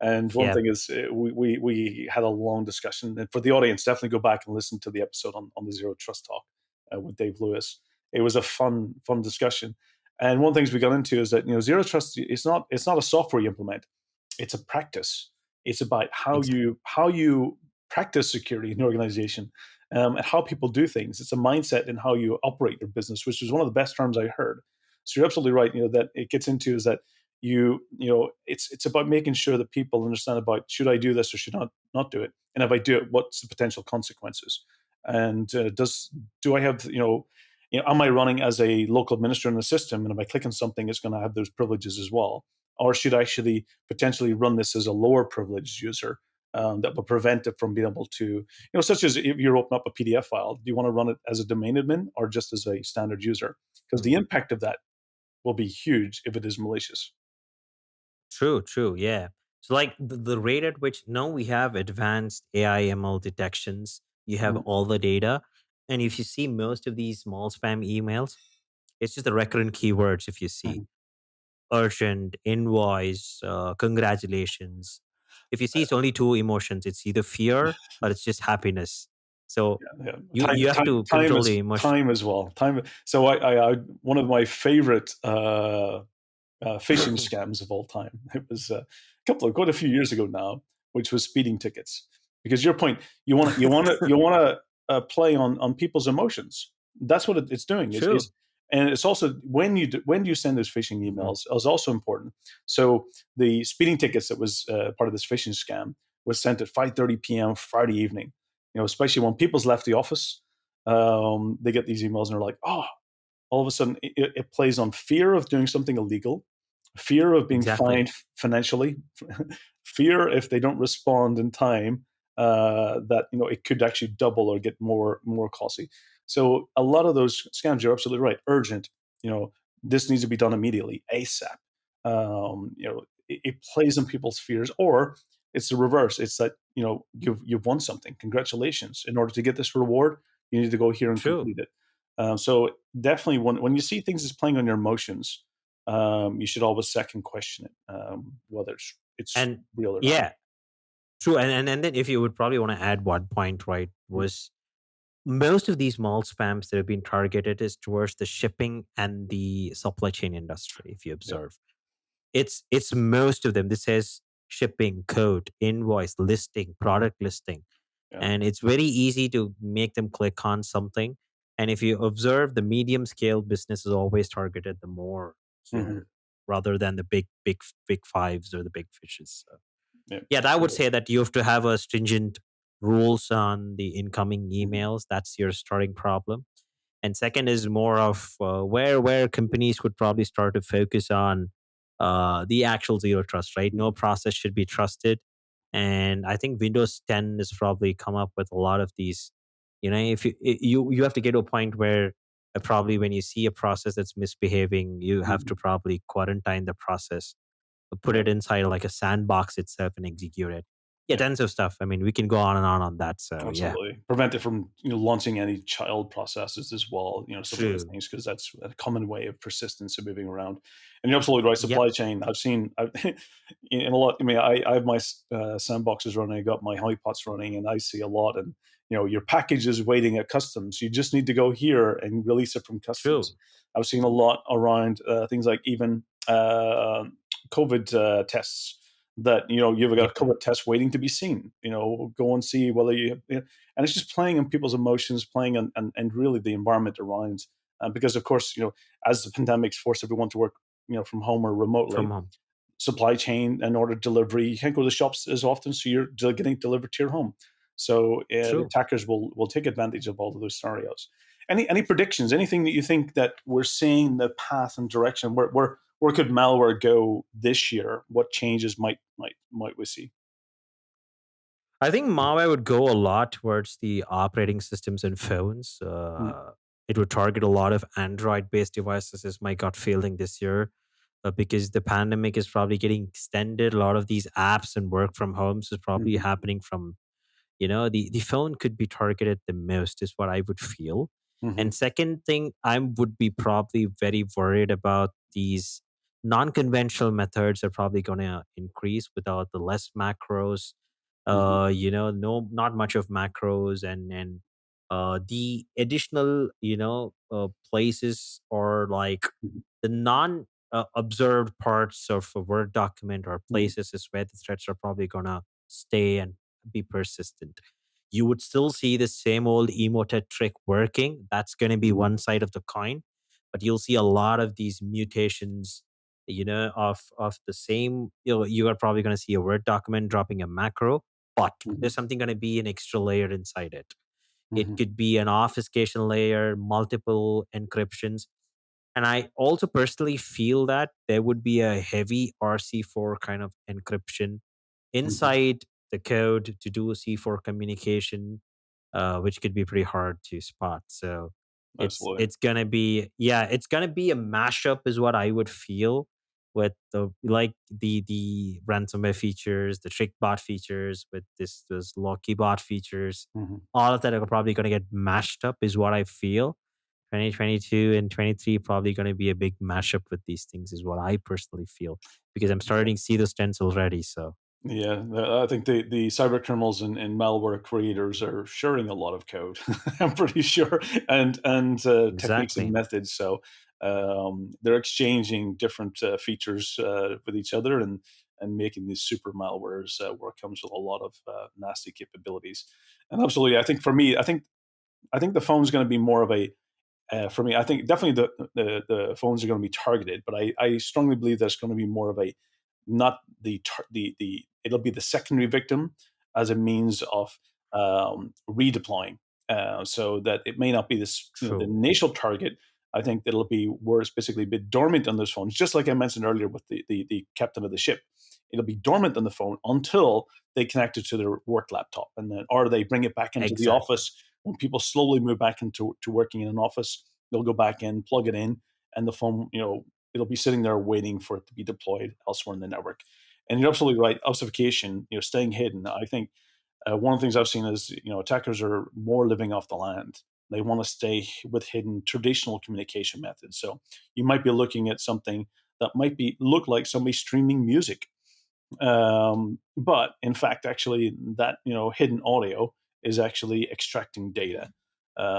And one Yeah. thing is, we had a long discussion. And for the audience, definitely go back and listen to the episode on the zero trust talk with Dave Lewis. It was a fun discussion. And one of the things we got into is that zero trust, it's not a software you implement, it's a practice. It's about how you practice security in your organization, and how people do things. It's a mindset in how you operate your business, which is one of the best terms I heard. So you're absolutely right. That it gets into is that it's about making sure that people understand about, should I do this or should I not do it, and if I do it, what's the potential consequences, and do I have am I running as a local administrator in the system, and if I click on something, it's going to have those privileges as well, or should I actually potentially run this as a lower privileged user, that will prevent it from being able to, such as if you open up a PDF file, do you want to run it as a domain admin or just as a standard user? Because the impact of that will be huge if it is malicious. True, true. Yeah. So, like the rate at which now we have advanced AI ML detections, you have Mhm. all the data. And if you see most of these small spam emails, it's just the recurrent keywords. If you see Mhm. urgent, invoice, congratulations. If you see it's only two emotions, it's either fear or it's just happiness. So Yeah, you have to time control the is emotion. time as well. Time. So I one of my favorite phishing scams of all time. It was quite a few years ago now, which was speeding tickets. Because your point, you want to play on people's emotions. That's what it's doing. Is True. and it's also when you send those phishing Mhm. emails is also important. So the speeding tickets that was part of this phishing scam was sent at 5:30 p.m. Friday evening. Especially when people's left the office, they get these emails and they're like, oh, all of a sudden it plays on fear of doing something illegal, fear of being Exactly. fined financially, fear if they don't respond in time, that it could actually double or get more costly. So a lot of those scams, you're absolutely right, urgent. You know, this needs to be done immediately, ASAP. It plays on people's fears, or it's the reverse. It's that you've won something. Congratulations! In order to get this reward, you need to go here and True. complete it. So definitely, when you see things as playing on your emotions, you should always second question it, whether it's And real or not. yeah, true. And then if you would probably want to add one point, right, Mm. was most of these mall spams that have been targeted is towards the shipping and the supply chain industry. If you Yeah, observe, it's most of them. This says shipping, code, invoice, listing, product listing, yeah. and it's very easy to make them click on something. And if you observe, the medium scale business is always targeted the more Hmm. here rather than the big fives or the big fishes. So Yeah, yeah, I would absolutely. say that you have to have a stringent rules on the incoming Hmm. emails. That's your starting problem. And second is more of where companies would probably start to focus on the actual zero trust, right? No process should be trusted. And I think Windows 10 has probably come up with a lot of these. If you have to get to a point where probably when you see a process that's misbehaving, you have Hmm. to probably quarantine the process, put Yeah, it inside like a sandbox itself and execute it. Yeah, yeah. tons of stuff. I mean, we can go on that. So yeah, Absolutely. Prevent it from launching any child processes as well, some of those true. things, because that's a common way of persistence and moving around. And you're absolutely right. Yep, Supply chain, in a lot, I mean, I have my sandboxes running, I got my honeypots running, and I see a lot. And, your package is waiting at customs. You just need to go here and release it from customs. true. I've seen a lot around things like even COVID tests that you've got a Yeah, COVID test waiting to be seen. Go and see whether and it's just playing on people's emotions, playing on and really the environment around. Because of course, as the pandemic's forced everyone to work, from home or from remotely, home. supply chain and order delivery. You can't go to the shops as often, so you're getting delivered to your home. So the True. attackers will take advantage of all of those scenarios. Any predictions? Anything that you think that we're seeing the path and direction? Where could malware go this year? What changes might we see? I think malware would go a lot towards the operating systems and phones. Mm, It would target a lot of Android-based devices, is my gut feeling this year, because the pandemic is probably getting extended. A lot of these apps and work from homes is probably mhm, happening from, the phone could be targeted the most, is what I would feel. mhm, And second thing, I would be probably very worried about these non-conventional methods are probably going to increase without the less macros, mhm, no, not much of macros, and the additional, places, or like mhm, the non observed parts of a Word document or mhm, places is where the threats are probably gonna stay and be persistent. You would still see the same old emotet trick working. That's going to be mhm, one side of the coin, but you'll see a lot of these mutations, of the same. You are probably going to see a Word document dropping a macro, but mhm, there's something going to be an extra layer inside it. It mhm, could be an obfuscation layer, multiple encryptions, and I also personally feel that there would be a heavy RC4 kind of encryption mhm. inside the code to do a C4 communication, which could be pretty hard to spot. So it's Absolutely. it's gonna be, yeah, it's gonna be a mashup, is what I would feel, with the ransomware features, the trick bot features, with this locky bot features. Mhm. All of that are probably gonna get mashed up, is what I feel. 2022 and 23 probably going to be a big mashup with these things, is what I personally feel, because I'm starting to see those trends already. So Yeah, I think the cyber criminals and malware creators are sharing a lot of code. I'm pretty sure, and techniques and exactly. methods. So they're exchanging different features with each other and making these super malwares where it comes with a lot of nasty capabilities. And absolutely, I think for me, I think the phone's going to be more of a for me. I think definitely the phones are going to be targeted, but I strongly believe there's going to be more of a not the it'll be the secondary victim as a means of redeploying, so that it may not be this the True. initial target. I think that it'll be where it's basically a bit dormant on those phones, just like I mentioned earlier with the captain of the ship. It'll be dormant on the phone until they connect it to their work laptop, and then or they bring it back into the Exactly. office. When people slowly move back into to working in an office, they'll go back in, plug it in, and the phone, it'll be sitting there waiting for it to be deployed elsewhere in the network. And you're absolutely right. Obfuscation, staying hidden. I think one of the things I've seen is attackers are more living off the land. They want to stay with hidden traditional communication methods. So you might be looking at something that might be look like somebody streaming music, but in fact, actually, that hidden audio is actually extracting data.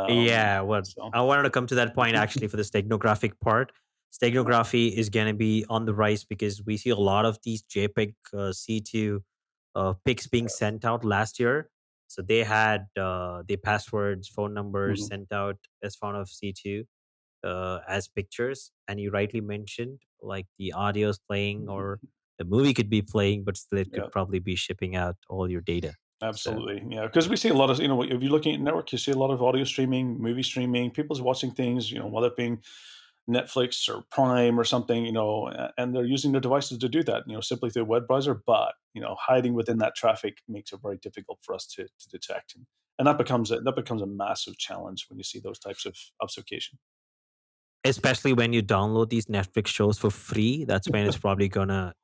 Yeah, well, So I wanted to come to that point actually for the steganographic part. Steganography is going to be on the rise because we see a lot of these JPEG C2 pics being sent out last year. So they had the passwords, phone numbers mhm, sent out as font of C2, as pictures. And you rightly mentioned, like, the audio is playing or the movie could be playing, but still it yeah. could probably be shipping out all your data. So Absolutely, yeah. Because we see a lot of, if you're looking at network, you see a lot of audio streaming, movie streaming. People's watching things, whether it being Netflix or Prime or something, and they're using their devices to do that, simply through a web browser. But hiding within that traffic makes it very difficult for us to detect, and that becomes a massive challenge when you see those types of obfuscation. especially when you download these Netflix shows for free, that's when it's probably gonna,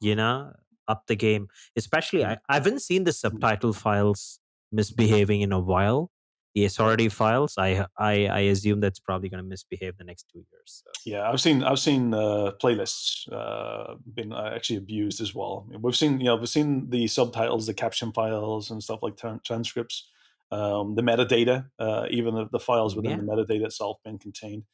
you know, up the game. Especially, I haven't seen the subtitle files misbehaving in a while. The SRD files, I assume that's probably gonna misbehave the next 2 years. So Yeah, I've seen playlists been actually abused as well. We've seen the subtitles, the caption files, and stuff like transcripts, the metadata, even the files within yeah, the metadata itself being contained.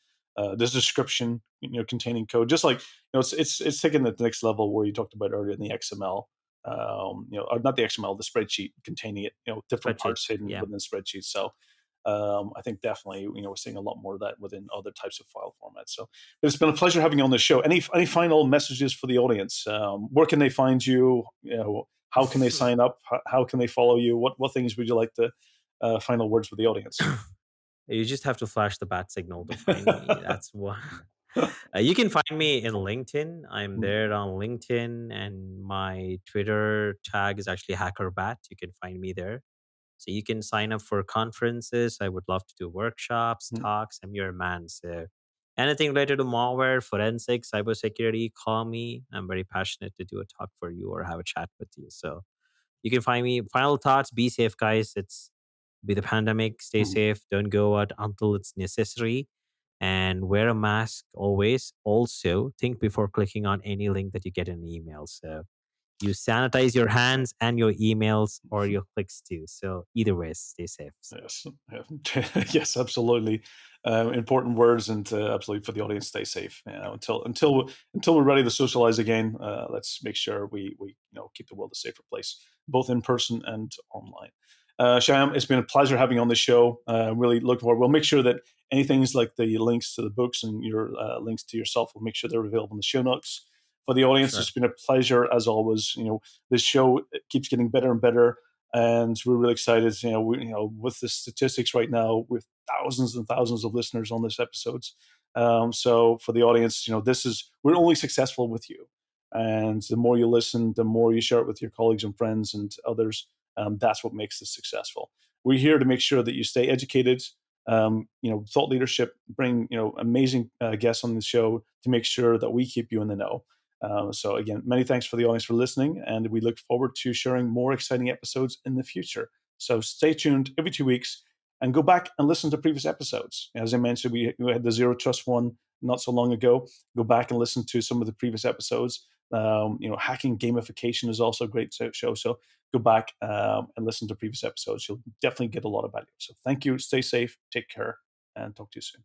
this description, containing code, just like it's taken it to the next level where you talked about earlier in the XML, or not the XML, the spreadsheet containing it, different Spreadsheet. parts hidden Yeah. within spreadsheets. So I think definitely, we're seeing a lot more of that within other types of file formats. So it's been a pleasure having you on the show. Any final messages for the audience? Where can they find you? How can they sign up? How can they follow you? What things would you like to final words with the audience? You just have to flash the bat signal to find me. That's what. You can find me in LinkedIn. I'm Mm, there on LinkedIn, and my Twitter tag is actually HackerBat. You can find me there. So you can sign up for conferences. I would love to do workshops, mm, talks. I'm your man. So anything related to malware, forensics, cybersecurity, call me. I'm very passionate to do a talk for you or have a chat with you. So you can find me. Final thoughts: be safe, guys. It's be the pandemic. Stay mm. safe. Don't go out until it's necessary, and wear a mask always. Also, think before clicking on any link that you get in an email. So you sanitize your hands and your emails or your clicks too. So either way, stay safe. So Yes, yes, absolutely. Important words, and absolutely for the audience, stay safe. Until we're ready to socialize again, let's make sure we keep the world a safer place, both in person and online. Shyam, it's been a pleasure having you on the show. Really looking forward. We'll make sure that anything's like the links to the books and your links to yourself, we'll make sure they're available in the show notes. For the audience, sure. it's been a pleasure as always. This show keeps getting better and better, and we're really excited. With the statistics right now, with thousands and thousands of listeners on this episodes. So for the audience, we're only successful with you, and the more you listen, the more you share it with your colleagues and friends and others. That's what makes this successful. We're here to make sure that you stay educated. Thought leadership, bring amazing guests on the show to make sure that we keep you in the know. So again, many thanks for the audience for listening, and we look forward to sharing more exciting episodes in the future. So stay tuned every 2 weeks and go back and listen to previous episodes. As I mentioned, we had the Zero Trust one not so long ago. Go back and listen to some of the previous episodes. Hacking gamification is also a great show. So go back and listen to previous episodes. You'll definitely get a lot of value. So thank you. Stay safe. Take care, and talk to you soon.